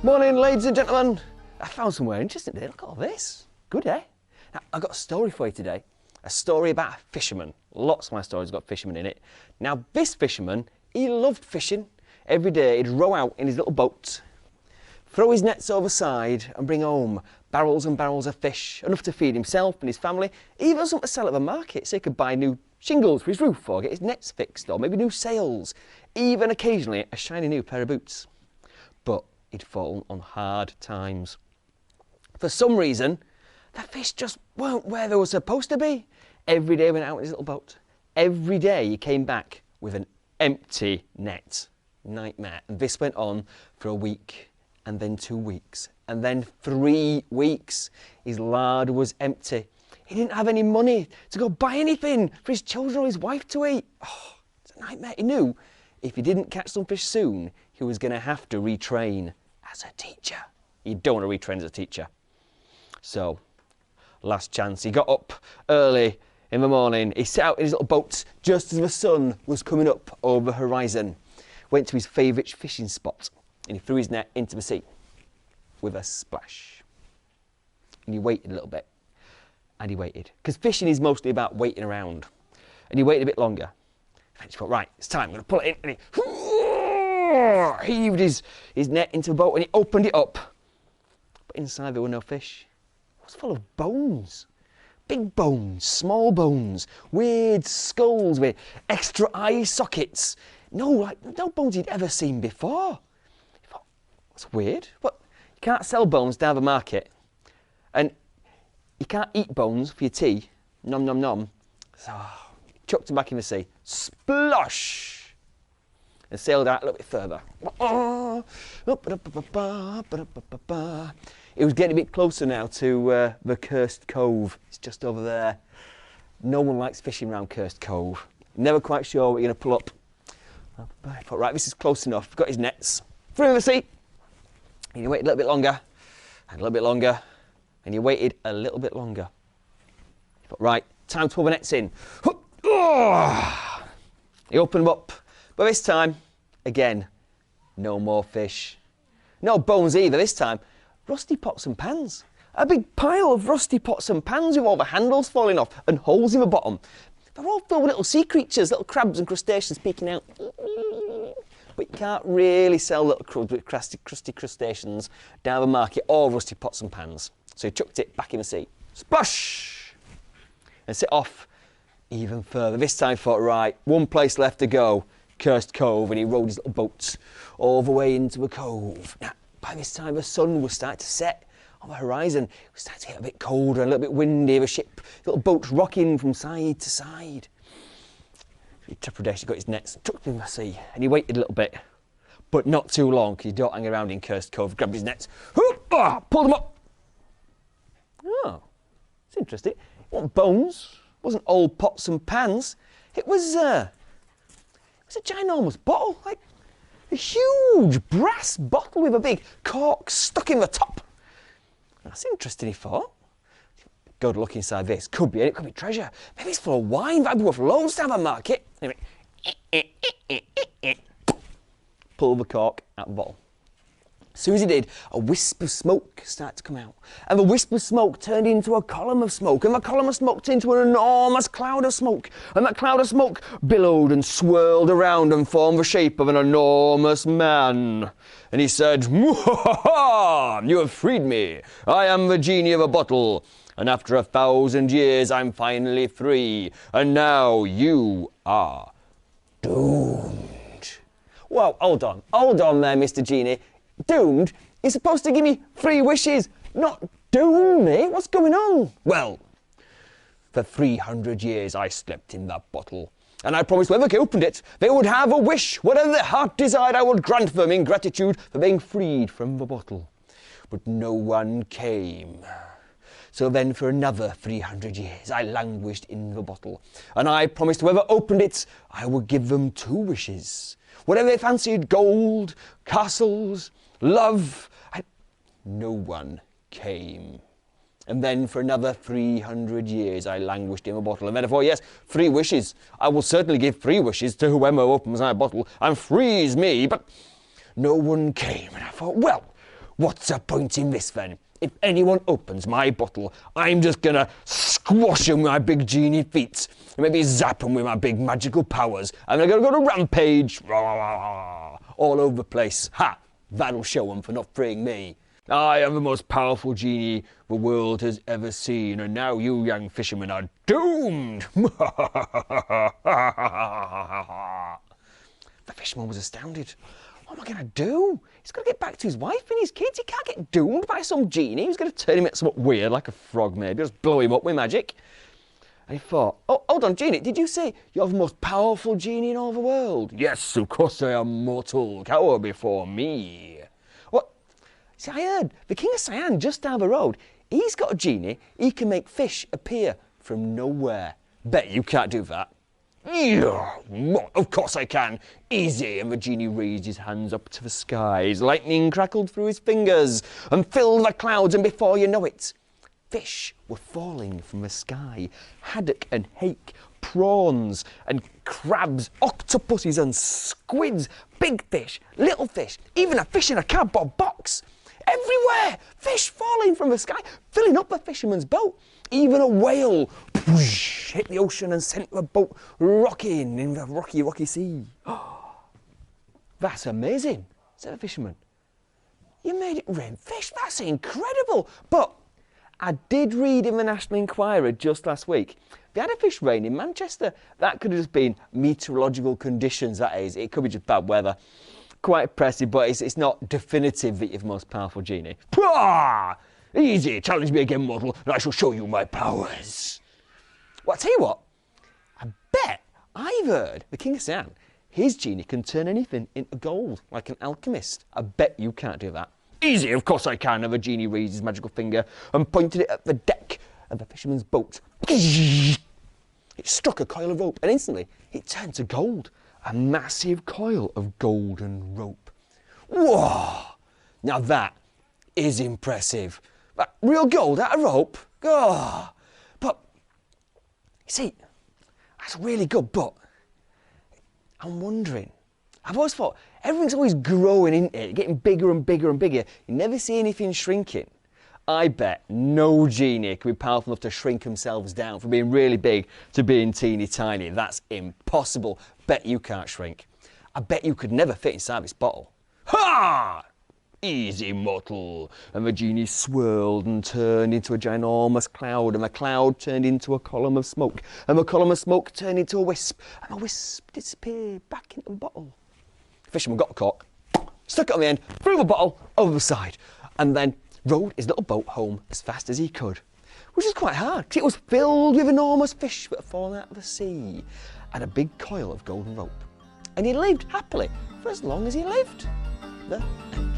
Morning, ladies and gentlemen. I found somewhere interesting today. Look at all this. Good, eh? Now, I've got a story for you today. A story about a fisherman. Lots of my stories got fishermen in it. Now, this fisherman, he loved fishing. Every day he'd row out in his little boat, throw his nets overside and bring home barrels and barrels of fish, enough to feed himself and his family, even something to sell at the market so he could buy new shingles for his roof or get his nets fixed or maybe new sails, even occasionally a shiny new pair of boots. But he'd fallen on hard times. For some reason, the fish just weren't where they were supposed to be. Every day he went out in his little boat. Every day he came back with an empty net. Nightmare. And this went on for a week, and then 2 weeks, and then 3 weeks. His larder was empty. He didn't have any money to go buy anything for his children or his wife to eat. Oh, it's a nightmare. He knew if he didn't catch some fish soon, he was going to have to retrain as a teacher. You don't want to retrain as a teacher. So, last chance. He got up early in the morning. He set out in his little boat just as the sun was coming up over the horizon. Went to his favourite fishing spot and he threw his net into the sea with a splash. And he waited a little bit. And he waited. Because fishing is mostly about waiting around. And he waited a bit longer. And he thought, right, it's time, I'm going to pull it in. And he heaved his net into the boat and he opened it up. But inside there were no fish. It was full of bones. Big bones, small bones, weird skulls with extra eye sockets. No bones he'd ever seen before. He thought, that's weird. But you can't sell bones down the market. And you can't eat bones for your tea. Nom, nom, nom. So chucked them back in the sea. Splosh! And sailed out a little bit further. It was getting a bit closer now to the Cursed Cove. It's just over there. No one likes fishing around Cursed Cove. Never quite sure what you're going to pull up. I thought, right, this is close enough. Got his nets. Threw in the sea. And he waited a little bit longer. And a little bit longer. And he waited a little bit longer. He thought, right, time to pull the nets in. He opened them up. But this time, again, no more fish. No bones either this time. Rusty pots and pans. A big pile of rusty pots and pans with all the handles falling off and holes in the bottom. They're all filled with little sea creatures, little crabs and crustaceans peeking out. But you can't really sell little crusty crustaceans down the market or rusty pots and pans. So he chucked it back in the sea. Splash! And set off even further. This time he thought, right, one place left to go, Cursed Cove, and he rowed his little boat all the way into the cove. Now, by this time the sun was starting to set on the horizon. It was starting to get a bit colder and a little bit windy. The ship, the little boat rocking from side to side. Trepidation got his nets and chucked them in the sea, and he waited a little bit, but not too long, because you don't hang around in Cursed Cove. Grabbed his nets, pulled them up. Oh, it's interesting. It wasn't bones, it wasn't old pots and pans. It was a ginormous bottle, like a huge brass bottle with a big cork stuck in the top. That's interesting, he thought. Go to look inside this. Could be it, could be treasure. Maybe it's full of wine. That'd be worth loads down the market. Anyway, pull the cork out of the bottle. As soon as he did, a wisp of smoke started to come out. And the wisp of smoke turned into a column of smoke. And the column of smoke turned into an enormous cloud of smoke. And that cloud of smoke billowed and swirled around and formed the shape of an enormous man. And he said, "Mwahaha! You have freed me. I am the genie of a bottle. And after 1,000 years, I'm finally free. And now you are doomed." Well, hold on there, Mr. Genie. Doomed? You're supposed to give me 3 wishes, not doom me. What's going on? Well, for 300 years I slept in that bottle. And I promised whoever opened it, they would have a wish. Whatever their heart desired, I would grant them in gratitude for being freed from the bottle. But no one came. So then for another 300 years, I languished in the bottle. And I promised whoever opened it, I would give them 2 wishes. Whatever they fancied, gold, castles, love. No one came. And then for another 300 years, I languished in a bottle. And therefore, yes, 3 wishes. I will certainly give 3 wishes to whoever opens my bottle and frees me. But no one came. And I thought, well, What's the point in this then? If anyone opens my bottle, I'm just gonna squash them with my big genie feet, and maybe zap them with my big magical powers, and they're gonna go to rampage, all over the place. Ha! That'll show them for not freeing me. I am the most powerful genie the world has ever seen, and now you young fishermen are doomed. The fisherman was astounded. What am I going to do? He's got to get back to his wife and his kids. He can't get doomed by some genie who's going to turn him into something weird, like a frog maybe, just blow him up with magic. And he thought, oh, hold on, Genie, did you say you're the most powerful genie in all the world? Yes, of course I am, mortal. Cower before me. What? See, I heard the King of Siam just down the road, he's got a genie. He can make fish appear from nowhere. Bet you can't do that. Yeah, of course I can. Easy. And the genie raised his hands up to the skies. Lightning crackled through his fingers and filled the clouds, and before you know it, fish were falling from the sky. Haddock and hake, prawns and crabs, octopuses and squids, big fish, little fish, even a fish in a cardboard box. Everywhere, fish falling from the sky, filling up the fisherman's boat. Even a whale whoosh, hit the ocean and sent the boat rocking in the rocky sea. Oh, that's amazing, said the fisherman. You made it rain fish, that's incredible. But I did read in the National Enquirer just last week, they had a fish rain in Manchester. That could have just been meteorological conditions, that is. It could be just bad weather. Quite impressive, but it's not definitive that you're the most powerful genie. Pah! Easy, challenge me again, mortal, and I shall show you my powers. Well, I tell you what, I bet I've heard the King of Siam, his genie can turn anything into gold, like an alchemist. I bet you can't do that. Easy, of course I can. And the genie raised his magical finger and pointed it at the deck of the fisherman's boat. It struck a coil of rope, and instantly it turned to gold. A massive coil of golden rope. Whoa! Now that is impressive. Like, real gold out of rope? Oh. But, you see, that's really good, but I'm wondering, I've always thought, everything's always growing, isn't it? Getting bigger and bigger and bigger. You never see anything shrinking. I bet no genie can be powerful enough to shrink themselves down from being really big to being teeny tiny. That's impossible. Bet you can't shrink. I bet you could never fit inside this bottle. Ha! Easy, mortal. And the genie swirled and turned into a ginormous cloud, and the cloud turned into a column of smoke, and the column of smoke turned into a wisp, and the wisp disappeared back into the bottle. The fisherman got the cork, stuck it on the end, threw the bottle over the side, and then rowed his little boat home as fast as he could, which was quite hard, because it was filled with enormous fish that had fallen out of the sea, and a big coil of golden rope. And he lived happily for as long as he lived. The end.